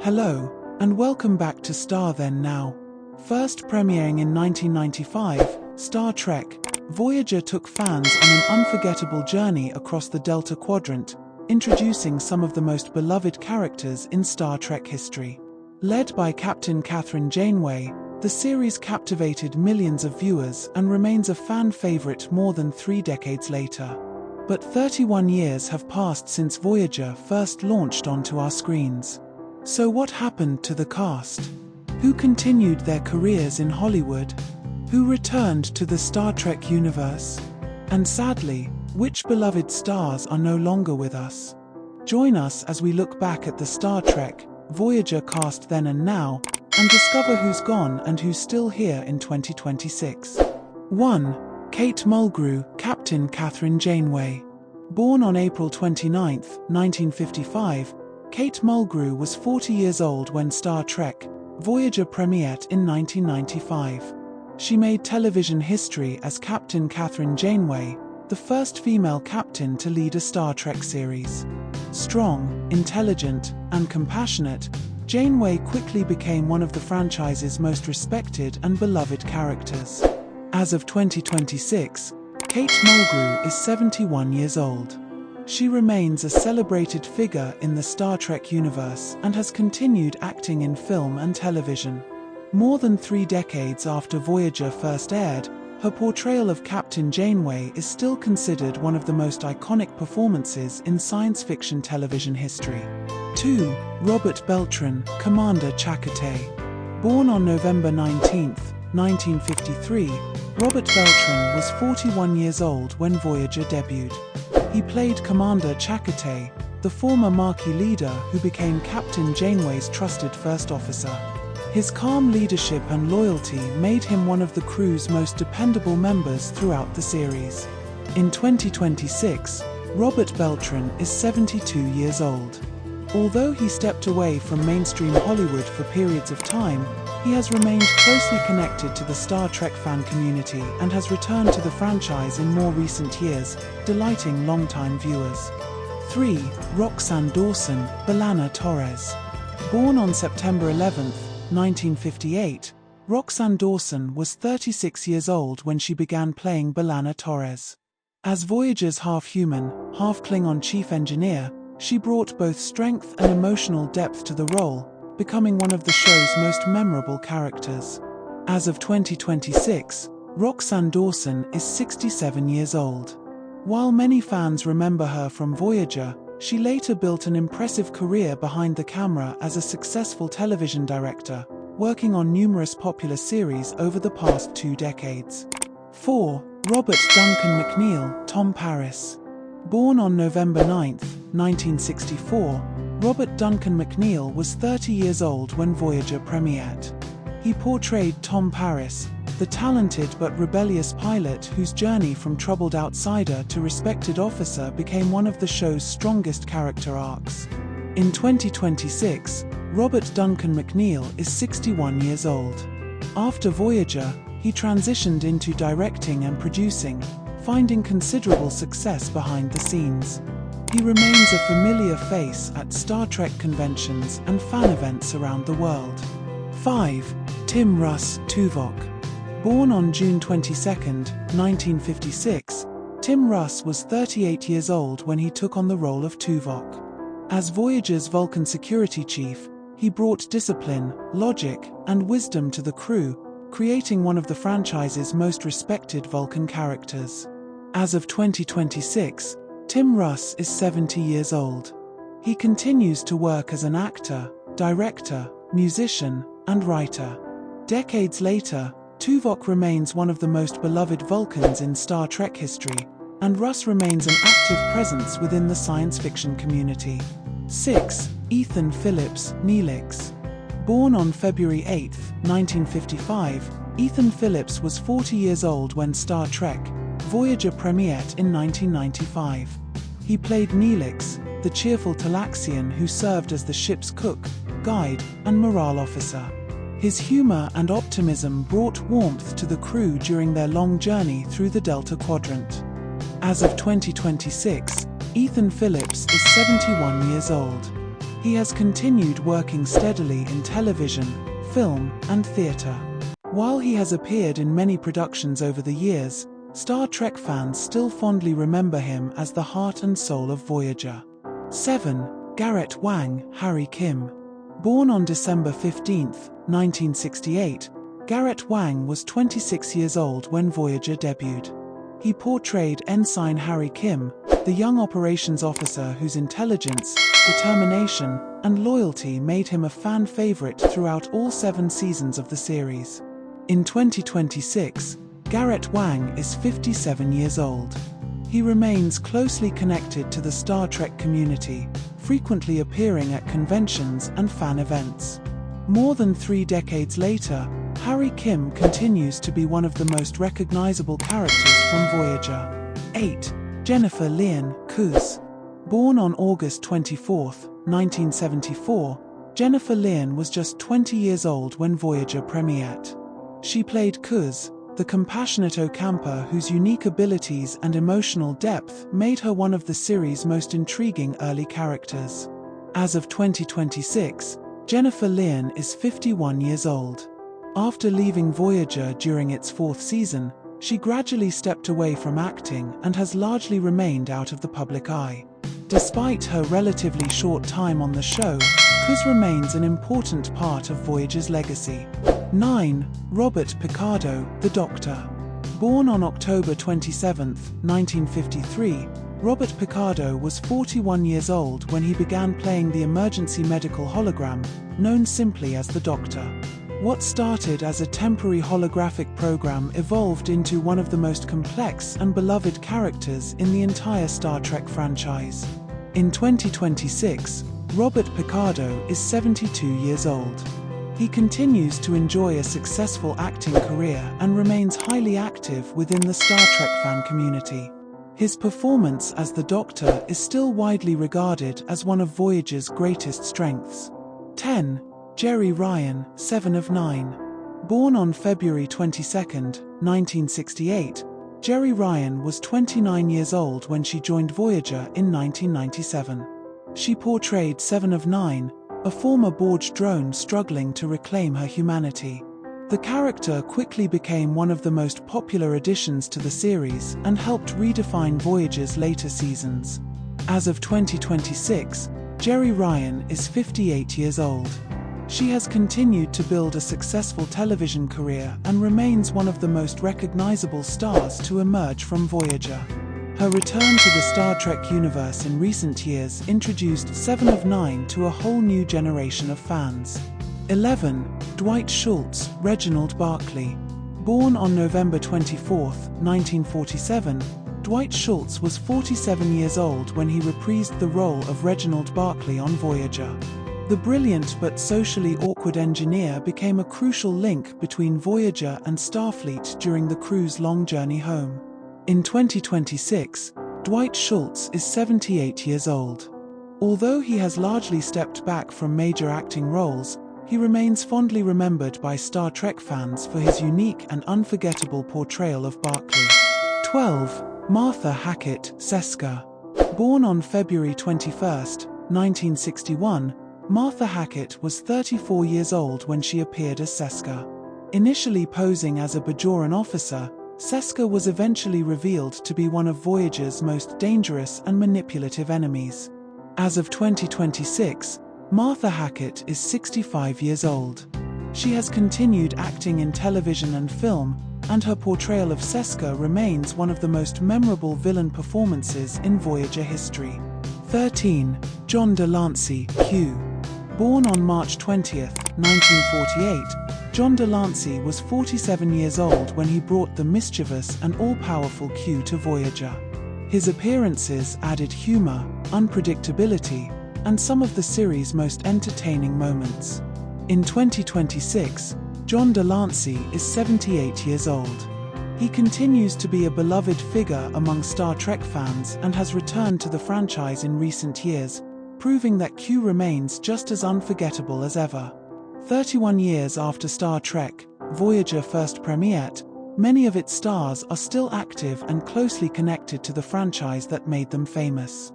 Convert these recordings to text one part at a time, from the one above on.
Hello, and welcome back to Star Then Now. First premiering in 1995, Star Trek Voyager took fans on an unforgettable journey across the Delta Quadrant, introducing some of the most beloved characters in Star Trek history. Led by Captain Kathryn Janeway, the series captivated millions of viewers and remains a fan favorite more than 3 decades later. But 31 years have passed since Voyager first launched onto our screens. So what happened to the cast? Who continued their careers in Hollywood? Who returned to the Star Trek universe? And sadly, which beloved stars are no longer with us? Join us as we look back at the Star Trek Voyager cast then and now, and discover who's gone and who's still here in 2026. 1. Kate Mulgrew, Captain Kathryn Janeway. Born on April 29, 1955, Kate Mulgrew was 40 years old when Star Trek Voyager premiered in 1995. She made television history as Captain Kathryn Janeway, the first female captain to lead a Star Trek series. Strong, intelligent, and compassionate, Janeway quickly became one of the franchise's most respected and beloved characters. As of 2026, Kate Mulgrew is 71 years old. She remains a celebrated figure in the Star Trek universe and has continued acting in film and television. More than 3 decades after Voyager first aired, her portrayal of Captain Janeway is still considered one of the most iconic performances in science fiction television history. 2. Robert Beltran, Commander Chakotay. Born on November 19, 1953, Robert Beltran was 41 years old when Voyager debuted. He played Commander Chakotay, the former Maquis leader who became Captain Janeway's trusted first officer. His calm leadership and loyalty made him one of the crew's most dependable members throughout the series. In 2026, Robert Beltran is 72 years old. Although he stepped away from mainstream Hollywood for periods of time, he has remained closely connected to the Star Trek fan community and has returned to the franchise in more recent years, delighting longtime viewers. 3. Roxann Dawson, B'Elanna Torres. Born on September 11, 1958, Roxann Dawson was 36 years old when she began playing B'Elanna Torres. As Voyager's half-human, half-Klingon chief engineer, she brought both strength and emotional depth to the role, becoming one of the show's most memorable characters. As of 2026, Roxann Dawson is 67 years old. While many fans remember her from Voyager, she later built an impressive career behind the camera as a successful television director, working on numerous popular series over the past 2 decades. 4. Robert Duncan McNeill, Tom Paris. Born on November 9, 1964, Robert Duncan McNeill was 30 years old when Voyager premiered. He portrayed Tom Paris, the talented but rebellious pilot whose journey from troubled outsider to respected officer became one of the show's strongest character arcs. In 2026, Robert Duncan McNeill is 61 years old. After Voyager, he transitioned into directing and producing, finding considerable success behind the scenes. He remains a familiar face at Star Trek conventions and fan events around the world. 5. Tim Russ, Tuvok. Born on June 22, 1956, Tim Russ was 38 years old when he took on the role of Tuvok. As Voyager's Vulcan security chief, he brought discipline, logic, and wisdom to the crew, creating one of the franchise's most respected Vulcan characters. As of 2026, Tim Russ is 70 years old. He continues to work as an actor, director, musician, and writer. Decades later, Tuvok remains one of the most beloved Vulcans in Star Trek history, and Russ remains an active presence within the science fiction community. 6. Ethan Phillips, Neelix. Born on February 8, 1955, Ethan Phillips was 40 years old when Star Trek Voyager premiered in 1995. He played Neelix, the cheerful Talaxian who served as the ship's cook, guide, and morale officer. His humor and optimism brought warmth to the crew during their long journey through the Delta Quadrant. As of 2026, Ethan Phillips is 71 years old. He He has continued working steadily in television, film, and theatre. While he has appeared in many productions over the years, Star Trek fans still fondly remember him as the heart and soul of Voyager. 7. Garrett Wang, Harry Kim. Born on December 15, 1968, Garrett Wang was 26 years old when Voyager debuted. He portrayed Ensign Harry Kim, the young operations officer whose intelligence, determination, and loyalty made him a fan favorite throughout all 7 seasons of the series. In 2026, Garrett Wang is 57 years old. He remains closely connected to the Star Trek community, frequently appearing at conventions and fan events. More than 3 decades later, Harry Kim continues to be one of the most recognizable characters from Voyager. 8. Jennifer Lien, Kuz. Born on August 24, 1974, Jennifer Lien was just 20 years old when Voyager premiered. She played Kuz, the compassionate Ocamper whose unique abilities and emotional depth made her one of the series' most intriguing early characters. As of 2026, Jennifer Lien is 51 years old. After leaving Voyager during its 4th season, she gradually stepped away from acting and has largely remained out of the public eye. Despite her relatively short time on the show, Kuz remains an important part of Voyager's legacy. 9. Robert Picardo, the Doctor. Born on October 27, 1953, Robert Picardo was 41 years old when he began playing the emergency medical hologram, known simply as the Doctor. What started as a temporary holographic program evolved into one of the most complex and beloved characters in the entire Star Trek franchise. In 2026, Robert Picardo is 72 years old. He continues to enjoy a successful acting career and remains highly active within the Star Trek fan community. His performance as the Doctor is still widely regarded as one of Voyager's greatest strengths. 10. Jeri Ryan, 7 of 9. Born on February 22, 1968, Jeri Ryan was 29 years old when she joined Voyager in 1997. She portrayed 7 of 9, a former Borg drone struggling to reclaim her humanity. The character quickly became one of the most popular additions to the series and helped redefine Voyager's later seasons. As of 2026, Jeri Ryan is 58 years old. She has continued to build a successful television career and remains one of the most recognizable stars to emerge from Voyager. Her return to the Star Trek universe in recent years introduced 7 of 9 to a whole new generation of fans. 11. Dwight Schultz, Reginald Barclay. Born on November 24, 1947, Dwight Schultz was 47 years old when he reprised the role of Reginald Barclay on Voyager. The brilliant but socially awkward engineer became a crucial link between Voyager and Starfleet during the crew's long journey home. In 2026, Dwight Schultz is 78 years old. Although he has largely stepped back from major acting roles, he remains fondly remembered by Star Trek fans for his unique and unforgettable portrayal of Barclay. 12. Martha Hackett, Seska. Born on February 21, 1961, Martha Hackett was 34 years old when she appeared as Seska. Initially posing as a Bajoran officer, Seska was eventually revealed to be one of Voyager's most dangerous and manipulative enemies. As of 2026, Martha Hackett is 65 years old. She has continued acting in television and film, and her portrayal of Seska remains one of the most memorable villain performances in Voyager history. 13. John Delancey, Q. Born on March 20, 1948, John Delancey was 47 years old when he brought the mischievous and all-powerful Q to Voyager. His appearances added humor, unpredictability, and some of the series' most entertaining moments. In 2026, John Delancey is 78 years old. He continues to be a beloved figure among Star Trek fans and has returned to the franchise in recent years, proving that Q remains just as unforgettable as ever. 31 years after Star Trek, Voyager first premiered, many of its stars are still active and closely connected to the franchise that made them famous.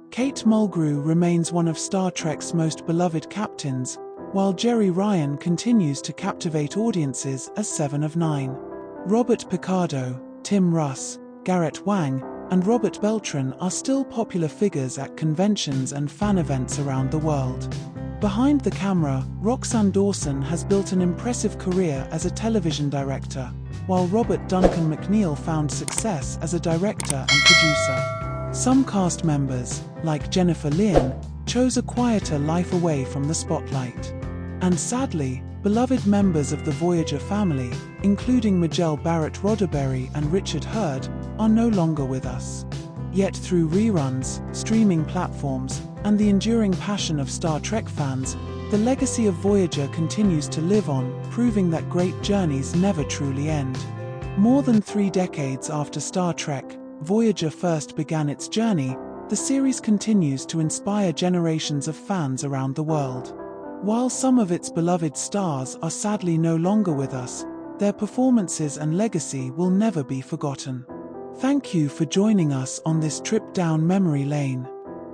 Kate Mulgrew remains one of Star Trek's most beloved captains, while Jeri Ryan continues to captivate audiences as Seven of Nine. Robert Picardo, Tim Russ, Garrett Wang, and Robert Beltran are still popular figures at conventions and fan events around the world. Behind the camera, Roxanne Dawson has built an impressive career as a television director, while Robert Duncan McNeil found success as a director and producer. Some cast members, like Jennifer Lien, chose a quieter life away from the spotlight. And sadly, beloved members of the Voyager family, including Majel Barrett Roddenberry and Richard Hurd, are no longer with us. Yet through reruns, streaming platforms, and the enduring passion of Star Trek fans, the legacy of Voyager continues to live on, proving that great journeys never truly end. More than 3 decades after Star Trek, Voyager first began its journey, the series continues to inspire generations of fans around the world. While some of its beloved stars are sadly no longer with us, their performances and legacy will never be forgotten. Thank you for joining us on this trip down memory lane.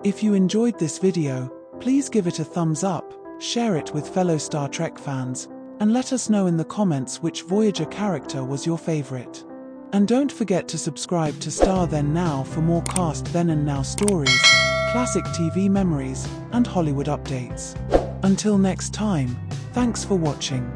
If you enjoyed this video, please give it a thumbs up, share it with fellow Star Trek fans, and let us know in the comments which Voyager character was your favorite. And don't forget to subscribe to Star Then Now for more Cast Then and Now stories, classic TV memories, and Hollywood updates. Until next time, thanks for watching.